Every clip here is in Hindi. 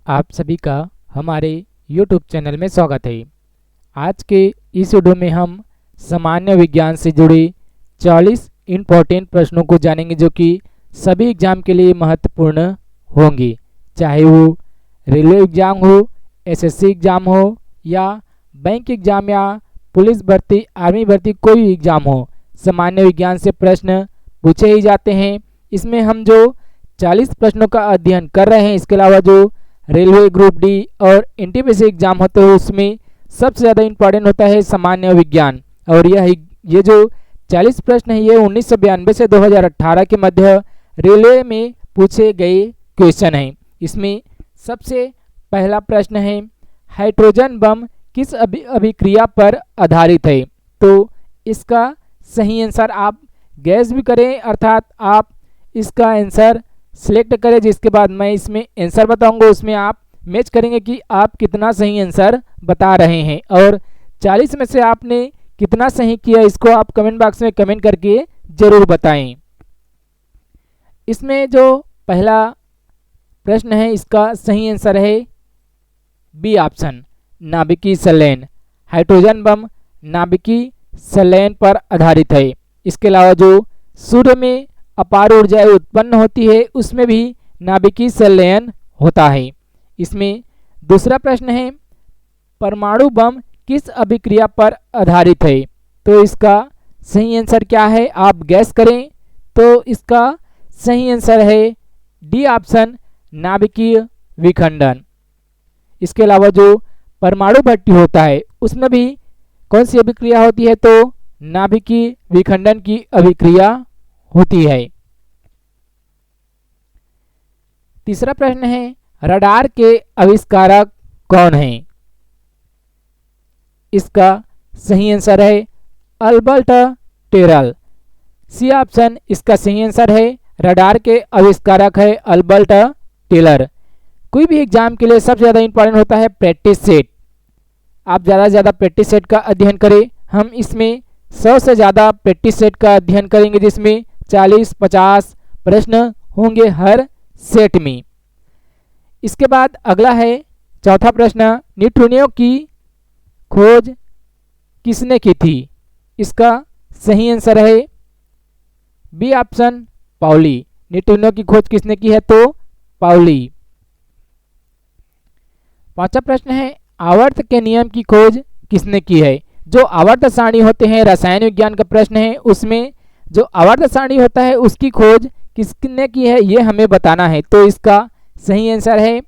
आप सभी का हमारे YouTube चैनल में स्वागत है। आज के इस वीडियो में हम सामान्य विज्ञान से जुड़े 40 इम्पोर्टेंट प्रश्नों को जानेंगे जो कि सभी एग्जाम के लिए महत्वपूर्ण होंगे, चाहे वो रेलवे एग्जाम हो, एसएससी एग्जाम हो या बैंक एग्जाम या पुलिस भर्ती, आर्मी भर्ती, कोई भी एग्जाम हो। सामान्य विज्ञान से प्रश्न पूछे ही जाते हैं। इसमें हम जो 40 प्रश्नों का अध्ययन कर रहे हैं, इसके अलावा जो रेलवे ग्रुप डी और एनटीपीसी एग्जाम होते हैं उसमें सबसे ज़्यादा इम्पोर्टेंट होता है सामान्य विज्ञान। और ये जो 40 प्रश्न है ये 1992 से 2018 के मध्य रेलवे में पूछे गए क्वेश्चन हैं। इसमें सबसे पहला प्रश्न है, हाइड्रोजन बम किस अभिक्रिया पर आधारित है? तो इसका सही आंसर आप गैस भी करें, अर्थात आप इसका आंसर सिलेक्ट करें, जिसके बाद मैं इसमें आंसर बताऊंगा, उसमें आप मैच करेंगे कि आप कितना सही आंसर बता रहे हैं और 40 में से आपने कितना सही किया इसको आप कमेंट बॉक्स में कमेंट करके ज़रूर बताएं। इसमें जो पहला प्रश्न है इसका सही आंसर है बी ऑप्शन, नाभिकीय संलयन। हाइड्रोजन बम नाभिकीय संलयन पर आधारित है। इसके अलावा जो सूर्य में अपार ऊर्जा उत्पन्न होती है उसमें भी नाभिकीय संलयन होता है। इसमें दूसरा प्रश्न है, परमाणु बम किस अभिक्रिया पर आधारित है? तो इसका सही आंसर क्या है आप गैस करें। तो इसका सही आंसर है डी ऑप्शन, नाभिकीय विखंडन। इसके अलावा जो परमाणु भट्टी होता है उसमें भी कौन सी अभिक्रिया होती है? तो नाभिकीय विखंडन की अभिक्रिया होती है। तीसरा प्रश्न है, रडार के आविष्कारक कौन हैं? इसका सही आंसर है अल्बर्ट टेरल। सी ऑप्शन इसका सही आंसर है, रडार के आविष्कारक है अल्बर्ट टेलर। कोई भी एग्जाम के लिए सबसे ज़्यादा इंपॉर्टेंट होता है प्रैक्टिस सेट। आप ज़्यादा से ज़्यादा प्रैक्टिस सेट का अध्ययन करें। हम इसमें 100 से ज़्यादा प्रैक्टिस सेट का अध्ययन करेंगे, जिसमें 40-50 प्रश्न होंगे हर सेट में। इसके बाद अगला है चौथा प्रश्न, न्यूट्रिनो की खोज किसने की थी? इसका सही आंसर है बी ऑप्शन, पाउली। न्यूट्रिनो की खोज किसने की है? तो पाउली। पांचवा प्रश्न है, आवर्त के नियम की खोज किसने की है? जो आवर्त सारणी होते हैं, रसायन विज्ञान का प्रश्न है, उसमें जो आवर्त सारणी होता है उसकी खोज किसने की है ये हमें बताना है। तो इसका सही आंसर है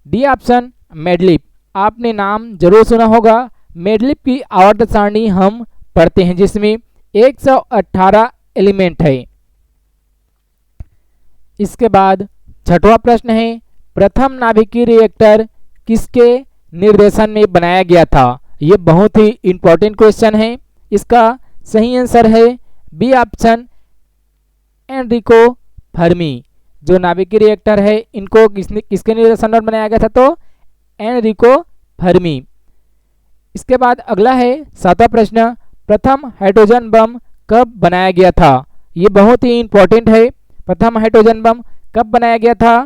डी ऑप्शन, मेडलिप। आपने नाम जरूर सुना होगा। मेडलिप की आवर्त सारणी हम पढ़ते हैं जिसमें 118 एलिमेंट है। इसके बाद छठवां प्रश्न है, प्रथम नाभिकीय रिएक्टर किसके निर्देशन में बनाया गया था? ये बहुत ही इंपॉर्टेंट क्वेश्चन है। इसका सही आंसर है बी ऑप्शन, एनरिको फर्मी। जो नाभिकीय रिएक्टर है इनको किसके निर्देशन में बनाया गया था? तो एनरिको फर्मी। इसके बाद अगला है सातवां प्रश्न, प्रथम हाइड्रोजन बम कब बनाया गया था? ये बहुत ही इंपॉर्टेंट है। प्रथम हाइड्रोजन बम कब बनाया गया था?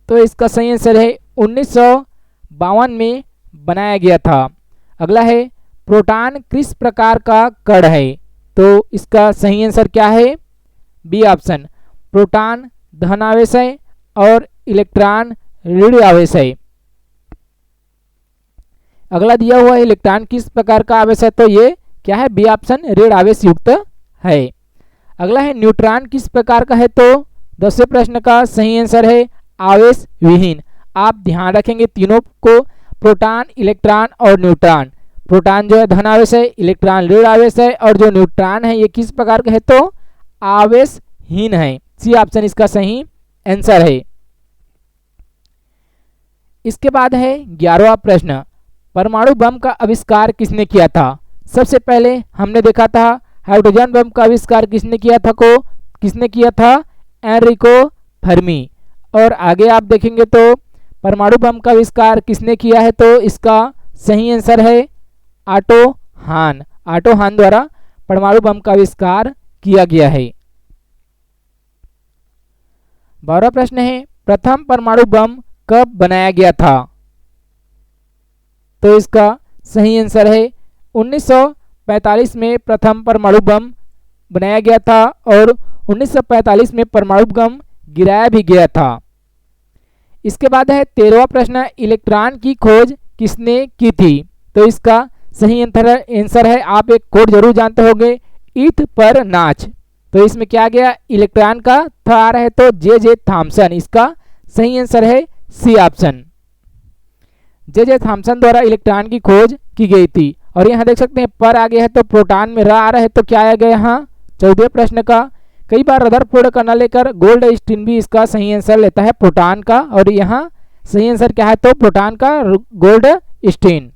तो इसका सही आंसर है 1952 में बनाया गया था। अगला है, प्रोटॉन किस प्रकार का कण है? तो इसका सही आंसर क्या है? बी ऑप्शन, प्रोटॉन धन आवेश है और इलेक्ट्रॉन ऋण आवेश है। अगला दिया हुआ है, इलेक्ट्रॉन किस प्रकार का आवेश है? तो ये क्या है? बी ऑप्शन, ऋण आवेश युक्त है। अगला है, न्यूट्रॉन किस प्रकार का है? तो 10वें प्रश्न का सही आंसर है आवेश विहीन। आप ध्यान रखेंगे तीनों को, प्रोटॉन, इलेक्ट्रॉन और न्यूट्रॉन। प्रोटॉन जो है धन आवेश है, इलेक्ट्रॉन ऋण आवेश है और जो न्यूट्रॉन है ये किस प्रकार का है? तो आवेशहीन है। सी ऑप्शन इसका सही आंसर है। इसके बाद है 11वां प्रश्न, परमाणु बम का आविष्कार किसने किया था? सबसे पहले हमने देखा था हाइड्रोजन बम का आविष्कार किसने किया था? Enrico Fermi. और आगे आप देखेंगे तो परमाणु बम का आविष्कार किसने किया है? तो इसका सही आंसर है ऑटो हान। ऑटो हान द्वारा परमाणु बम का आविष्कार किया गया है। 12वां प्रश्न है, प्रथम परमाणु बम कब बनाया गया था? तो इसका सही आंसर है 1945 में प्रथम परमाणु बम बनाया गया था और 1945 में परमाणु बम गिराया भी गया था। इसके बाद है 13वां प्रश्न, इलेक्ट्रॉन की खोज किसने की थी? तो इसका सही आंसर है, आप एक कोड जरूर जानते होंगे, ईथ पर नाच। तो इसमें क्या गया, इलेक्ट्रॉन का था आ रहा है तो जे थॉम्सन, इसका सही आंसर है सी ऑप्शन। जे थॉम्सन द्वारा इलेक्ट्रॉन की खोज की गई थी। और यहाँ देख सकते हैं पर आ गया है तो प्रोटॉन में आ रहा है तो क्या आ गया यहाँ 14वें प्रश्न का, कई बार रदरफोर्ड का न लेकर गोल्ड स्टीन भी इसका सही आंसर लेता है प्रोटॉन का, और यहाँ सही आंसर क्या है तो प्रोटॉन का गोल्ड स्टीन।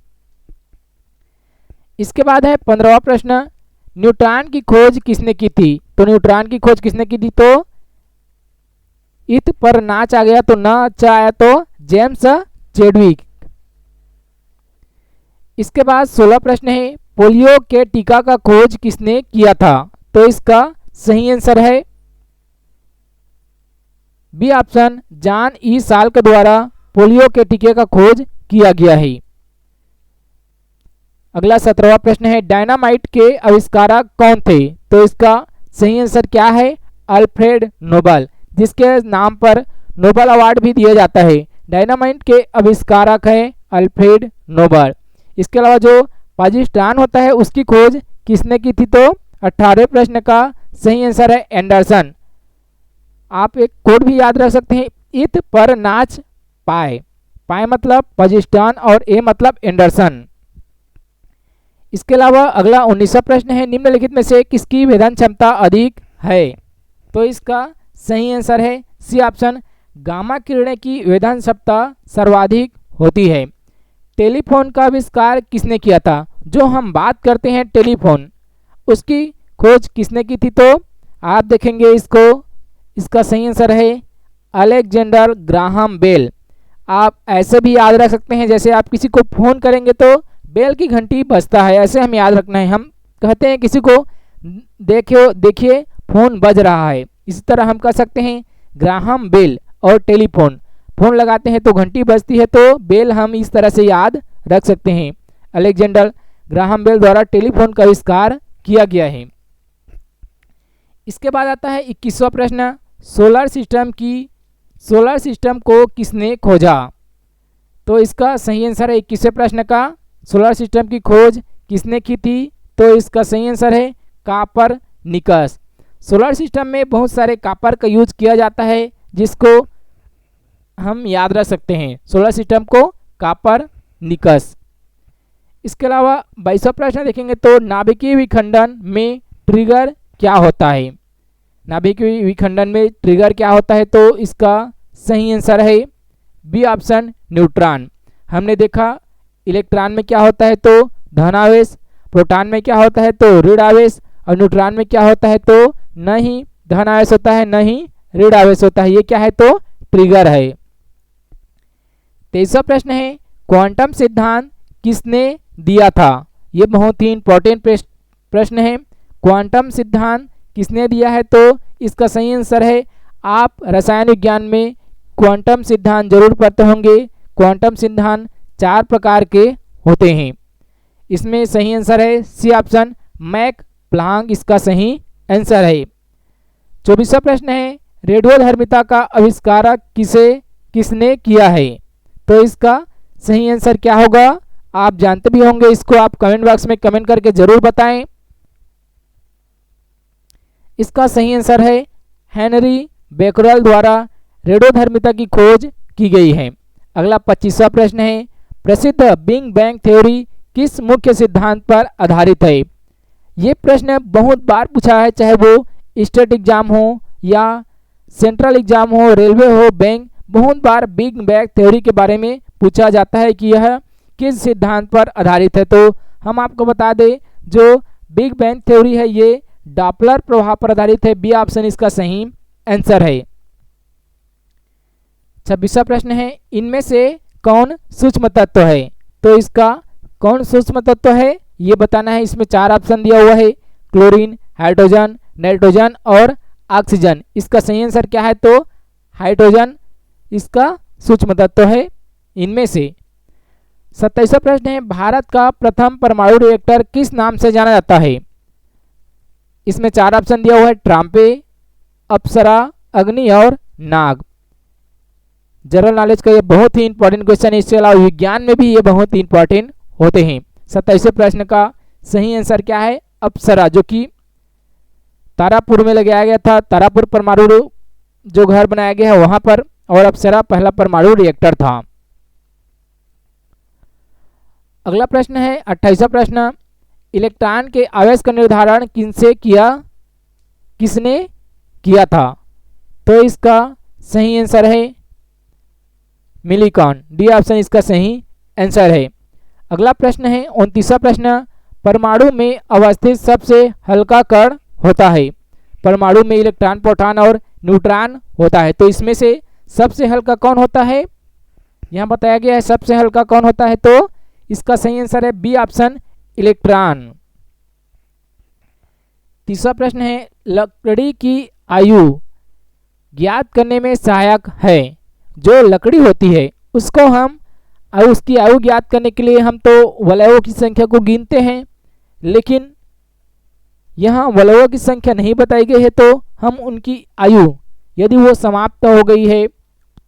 इसके बाद है 15वां प्रश्न, न्यूट्रॉन की खोज किसने की थी? तो न्यूट्रॉन की खोज किसने की थी? तो ईथ पर नाच आ गया तो न अच्छा आया तो जेम्स चैडविक। इसके बाद 16 प्रश्न है, पोलियो के टीका का खोज किसने किया था? तो इसका सही आंसर है B option, John E Salk द्वारा पोलियो के टीके का खोज किया गया है। अगला 17वां प्रश्न है, डायनामाइट के आविष्कारक कौन थे? तो इसका सही आंसर क्या है, अल्फ्रेड नोबल, जिसके नाम पर नोबल अवार्ड भी दिया जाता है। डायनामाइट के आविष्कारक है अल्फ्रेड नोबल। इसके अलावा जो पाकिस्तान होता है उसकी खोज किसने की थी? तो 18वें प्रश्न का सही आंसर है एंडरसन। आप एक कोड भी याद रख सकते हैं, ईथ पर नाच पाए, पाए मतलब पाकिस्तान और ए मतलब एंडरसन। इसके अलावा अगला 19वां प्रश्न है, निम्नलिखित में से किसकी वेधन क्षमता अधिक है? तो इसका सही आंसर है सी ऑप्शन, गामा किरणें की वेधन क्षमता सर्वाधिक होती है। टेलीफोन का आविष्कार किसने किया था? जो हम बात करते हैं टेलीफोन, उसकी खोज किसने की थी? तो आप देखेंगे इसको, इसका सही आंसर है अलेक्जेंडर ग्राहम बेल। आप ऐसे भी याद रख सकते हैं, जैसे आप किसी को फोन करेंगे तो बेल की घंटी बजता है, ऐसे हम याद रखना है। हम कहते हैं किसी को देखिए फोन बज रहा है, इसी तरह हम कह सकते हैं ग्राहम बेल। और टेलीफोन, फोन लगाते हैं तो घंटी बजती है तो बेल हम इस तरह से याद रख सकते हैं। अलेक्जेंडर ग्राहम बेल द्वारा टेलीफोन का आविष्कार किया गया है। इसके बाद आता है 21वां प्रश्न, सोलर सिस्टम को किसने खोजा? तो इसका सही आंसर है 21वें प्रश्न का, सोलर सिस्टम की खोज किसने की थी? तो इसका सही आंसर है कापरनिकस। सोलर सिस्टम में बहुत सारे कापर का यूज किया जाता है, जिसको हम याद रख सकते हैं, सोलर सिस्टम को कापरनिकस। इसके अलावा 22वां प्रश्न देखेंगे तो नाभिकीय विखंडन में ट्रिगर क्या होता है? नाभिकीय विखंडन में ट्रिगर क्या होता है? तो इसका सही आंसर है बी ऑप्शन, न्यूट्रॉन। हमने देखा इलेक्ट्रॉन में क्या होता है तो धनावेश, प्रोटॉन में क्या होता है तो ऋण आवेश, और न्यूट्रॉन में क्या होता है तो न ही धन आवेश होता है न ही ऋण आवेश होता है। ये क्या है तो ट्रिगर है। 23वां प्रश्न है, क्वांटम सिद्धांत किसने दिया था? ये बहुत ही इंपॉर्टेंट प्रश्न है। क्वांटम सिद्धांत किसने दिया है? तो इसका सही आंसर है, आप रसायन विज्ञान में क्वांटम सिद्धांत जरूर पढ़ते होंगे। क्वांटम सिद्धांत 4 प्रकार के होते हैं। इसमें सही आंसर है सी ऑप्शन, मैक प्लांक इसका सही आंसर है। 24वां प्रश्न है, रेडियोधर्मिता का आविष्कार किसने किया है? तो इसका सही आंसर क्या होगा? आप जानते भी होंगे इसको, आप कमेंट बॉक्स में कमेंट करके जरूर बताएं। इसका सही आंसर है हेनरी बेकरल द्वारा रेडियोधर्मिता की खोज की गई है। अगला 25वां प्रश्न है, प्रसिद्ध बिग बैंग थ्योरी किस मुख्य सिद्धांत पर आधारित है? ये प्रश्न बहुत बार पूछा है, चाहे वो स्टेट एग्जाम हो या सेंट्रल एग्जाम हो, रेलवे हो, बैंक, बहुत बार बिग बैंग थ्योरी के बारे में पूछा जाता है कि यह किस सिद्धांत पर आधारित है। तो हम आपको बता दें, जो बिग बैंग थ्योरी है ये डॉपलर प्रभाव पर आधारित है। बी ऑप्शन इसका सही आंसर है। 26वां प्रश्न है, इनमें से कौन सूक्ष्म तत्व है? तो इसका कौन सूक्ष्म तत्व है ये बताना है। इसमें 4 ऑप्शन दिया हुआ है, क्लोरीन, हाइड्रोजन, नाइट्रोजन और ऑक्सीजन। इसका सही आंसर क्या है तो हाइड्रोजन इसका सूक्ष्म तत्व है इनमें से। 27वां प्रश्न है, भारत का प्रथम परमाणु रिएक्टर किस नाम से जाना जाता है? इसमें 4 ऑप्शन दिया हुआ है, ट्राम्पे, अप्सरा, अग्नि और नाग। जनरल नॉलेज का ये बहुत ही इंपॉर्टेंट क्वेश्चन है, इसके अलावा विज्ञान में भी ये बहुत ही इंपॉर्टेंट होते हैं। 27वें प्रश्न का सही आंसर क्या है? अप्सरा, जो कि तारापुर में लगाया गया था। तारापुर परमाणु जो घर बनाया गया है वहां पर, और अप्सरा पहला परमाणु रिएक्टर था। अगला प्रश्न है 28वां प्रश्न, इलेक्ट्रॉन के आवेश का निर्धारण किसने किया था? तो इसका सही आंसर है मिलीकॉन, डी ऑप्शन इसका सही आंसर है। अगला प्रश्न है 29वां प्रश्न, परमाणु में अवस्थित सबसे हल्का कण होता है। परमाणु में इलेक्ट्रॉन, प्रोटॉन और न्यूट्रॉन होता है, तो इसमें से सबसे हल्का कौन होता है? यहाँ बताया गया है सबसे हल्का कौन होता है, तो इसका सही आंसर है बी ऑप्शन, इलेक्ट्रॉन। 30वां प्रश्न है, लकड़ी की आयु ज्ञात करने में सहायक है। जो लकड़ी होती है उसको हम उसकी आयु ज्ञात करने के लिए हम तो वलयों की संख्या को गिनते हैं, लेकिन यहाँ वलयों की संख्या नहीं बताई गई है, तो हम उनकी आयु यदि वो समाप्त हो गई है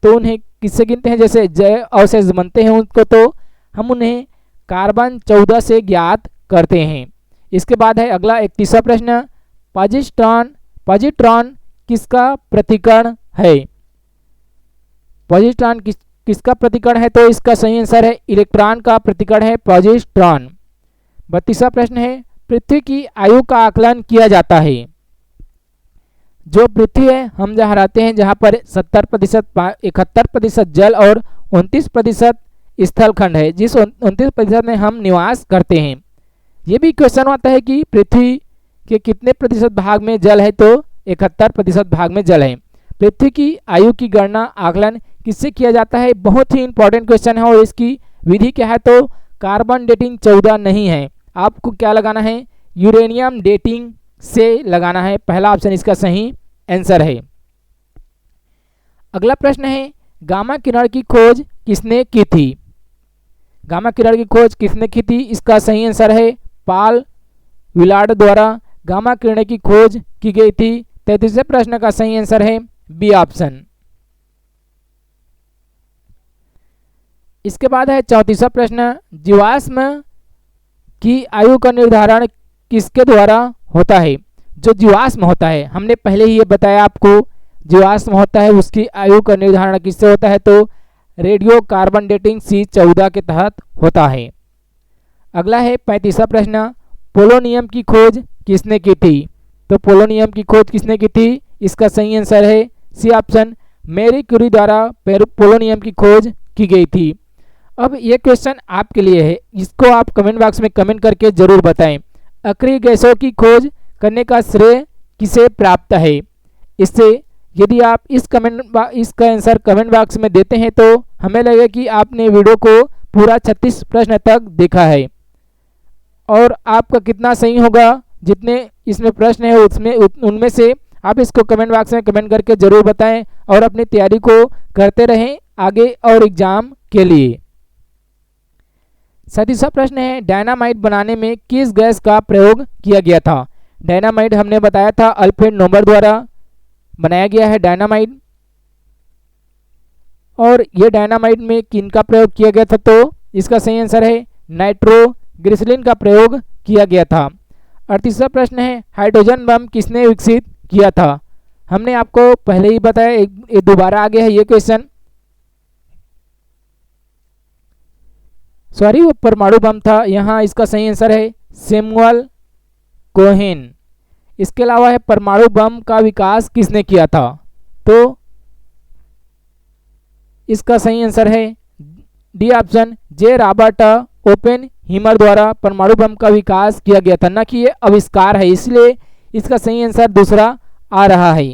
तो उन्हें किससे गिनते हैं? जैसे जैव अवशेष बनते हैं उनको, तो हम उन्हें कार्बन 14 से ज्ञात करते हैं। इसके बाद है अगला 31वां प्रश्न, पॉजिट्रॉन किसका प्रतिकरण है? पॉजिट्रॉन किसका प्रतिकरण है? तो इसका सही आंसर है इलेक्ट्रॉन का प्रतिकरण है पॉजिट्रॉन। 32वां प्रश्न है, पृथ्वी की आयु का आकलन किया जाता है। जो पृथ्वी है हम जहाँ रहते हैं, जहाँ पर 70%, 71% जल और 29% स्थलखंड है, जिस 29% में हम निवास करते हैं। ये भी क्वेश्चन आता है कि पृथ्वी के कितने प्रतिशत भाग में जल है, तो 71% भाग में जल है। पृथ्वी की आयु की गणना आकलन किससे किया जाता है? बहुत ही इंपॉर्टेंट क्वेश्चन है, और इसकी विधि क्या है? तो कार्बन डेटिंग 14 नहीं है, आपको क्या लगाना है? यूरेनियम डेटिंग से लगाना है। पहला ऑप्शन इसका सही आंसर है। अगला प्रश्न है, गामा किरण की खोज किसने की थी? गामा किरण की खोज किसने की थी? इसका सही आंसर है पॉल विलार्ड द्वारा गामा किरण की खोज की गई थी। 33वें प्रश्न का सही आंसर है बी ऑप्शन। इसके बाद है 34वां प्रश्न, जीवाश्म की आयु का निर्धारण किसके द्वारा होता है? जो जीवाश्म होता है, हमने पहले ही ये बताया आपको, जीवाश्म होता है उसकी आयु का निर्धारण किससे होता है? तो रेडियो कार्बन डेटिंग C14 के तहत होता है। अगला है 35वां प्रश्न, पोलोनियम की खोज किसने की थी? तो पोलोनियम की खोज किसने की थी? इसका सही आंसर है सी ऑप्शन, मैरी क्यूरी द्वारा पोलोनियम की खोज की गई थी। अब ये क्वेश्चन आपके लिए है, इसको आप कमेंट बॉक्स में कमेंट करके जरूर बताएं। अक्रिय गैसों की खोज करने का श्रेय किसे प्राप्त है? इससे यदि आप इसका आंसर कमेंट बॉक्स में देते हैं तो हमें लगेगा कि आपने वीडियो को पूरा 36 प्रश्न तक देखा है, और आपका कितना सही होगा, जितने इसमें प्रश्न है उनमें से आप इसको कमेंट बॉक्स में कमेंट करके जरूर बताएं, और अपनी तैयारी को करते रहें आगे और एग्जाम के लिए। 37वां प्रश्न है, डायनामाइट बनाने में किस गैस का प्रयोग किया गया था? डायनामाइट हमने बताया था अल्फ्रेड नोबल द्वारा बनाया गया है डायनामाइट, और ये डायनामाइट में किन का प्रयोग किया गया था? तो इसका सही आंसर है नाइट्रोग्लिसरीन का प्रयोग किया गया था। 38वां प्रश्न है, हाइड्रोजन बम किसने विकसित किया था? हमने आपको पहले ही बताया, एक दोबारा आ गया है ये क्वेश्चन। सॉरी, वो परमाणु बम था, यहाँ इसका सही आंसर है सैमुअल कोहेन। इसके अलावा है परमाणु बम का विकास किसने किया था? तो इसका सही आंसर है डी ऑप्शन, जे रॉबर्ट ओपेनहीमर द्वारा परमाणु बम का विकास किया गया था, न कि ये आविष्कार है, इसलिए इसका सही आंसर दूसरा आ रहा है।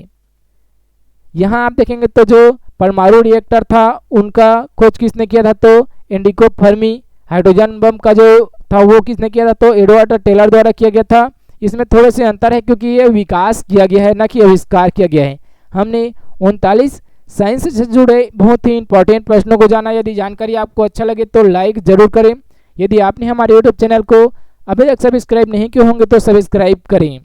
यहाँ आप देखेंगे तो जो परमाणु रिएक्टर था उनका खोज किसने किया था? तो एंडिको फर्मी। हाइड्रोजन बम का जो था वो किसने किया था? तो एडवर्ड टेलर द्वारा किया गया था। इसमें थोड़े से अंतर है क्योंकि ये विकास किया गया है, न कि आविष्कार किया गया है। हमने 39 साइंस से जुड़े बहुत ही इंपॉर्टेंट प्रश्नों को जाना। यदि जानकारी आपको अच्छा लगे तो लाइक जरूर करें। यदि आपने हमारे यूट्यूब चैनल को अभी तक सब्सक्राइब नहीं किए होंगे तो सब्सक्राइब करें।